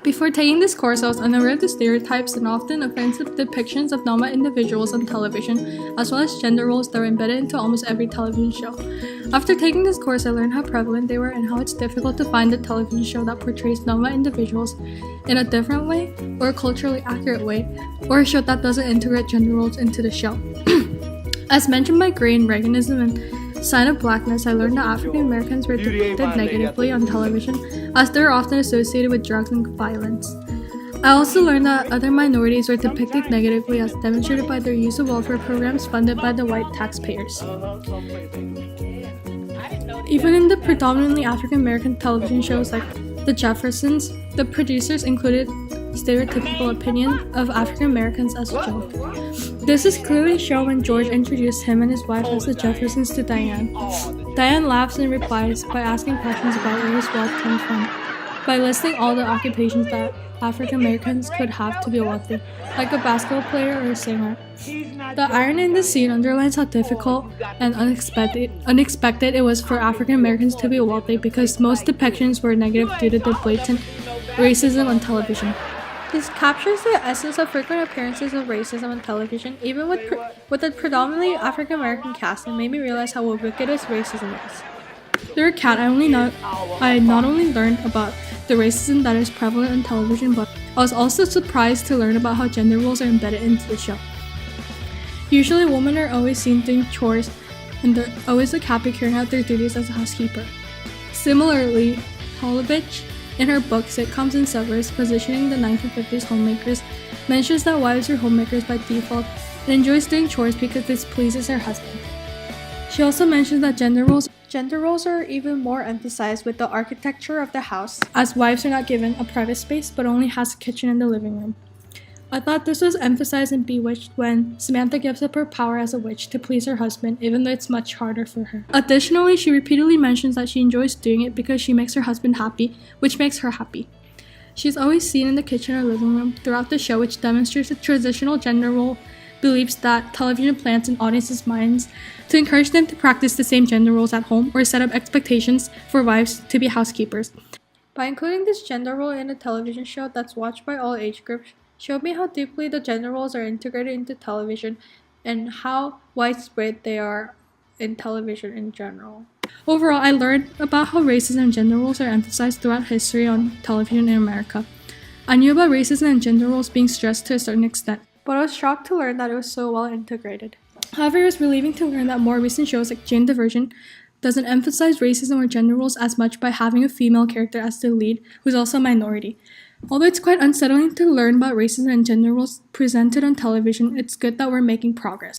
Before taking this course, I was unaware of the stereotypes and often offensive depictions of Noma individuals on television, as well as gender roles that were embedded into almost every television show. After taking this course, I learned how prevalent they were and how it's difficult to find a television show that portrays Noma individuals in a different way, or a culturally accurate way, or a show that doesn't integrate gender roles into the show. As mentioned by Gray in Reaganism and Sign of Blackness, I learned that African Americans were depicted negatively on television, as they are often associated with drugs and violence. I also learned that other minorities were depicted negatively, as demonstrated by their use of welfare programs funded by the white taxpayers. Even in the predominantly African American television shows like The Jeffersons, the producers included stereotypical opinion of African Americans as a joke. This is clearly shown when George introduced him and his wife as the Jeffersons to Diane. Diane laughs and replies by asking questions about where his wealth comes from, by listing all the occupations that African Americans could have to be wealthy, like a basketball player or a singer. The irony in this scene underlines how difficult and unexpected it was for African Americans to be wealthy, because most depictions were negative due to the blatant racism on television. This captures the essence of frequent appearances of racism on television, even with a predominantly African American cast, and made me realize how ubiquitous racism is. Through a cat, I not only learned about the racism that is prevalent on television, but I was also surprised to learn about how gender roles are embedded into the show. Usually, women are always seen doing chores, and they're always the happy carrying out their duties as a housekeeper. Similarly, Holovich, in her book Sitcoms and Suburbs, positioning the 1950s homemakers, mentions that wives are homemakers by default and enjoys doing chores because this pleases her husband. She also mentions that gender roles are even more emphasized with the architecture of the house, as wives are not given a private space but only has a kitchen in the living room. I thought this was emphasized in Bewitched when Samantha gives up her power as a witch to please her husband, even though it's much harder for her. Additionally, she repeatedly mentions that she enjoys doing it because she makes her husband happy, which makes her happy. She's always seen in the kitchen or living room throughout the show, which demonstrates the traditional gender role beliefs that television plants in audiences' minds to encourage them to practice the same gender roles at home or set up expectations for wives to be housekeepers. By including this gender role in a television show that's watched by all age groups, showed me how deeply the gender roles are integrated into television and how widespread they are in television in general. Overall, I learned about how racism and gender roles are emphasized throughout history on television in America. I knew about racism and gender roles being stressed to a certain extent, but I was shocked to learn that it was so well integrated. However, it was relieving to learn that more recent shows like Jane the Virgin doesn't emphasize racism or gender roles as much by having a female character as the lead who's also a minority. Although it's quite unsettling to learn about racism and gender roles presented on television, it's good that we're making progress.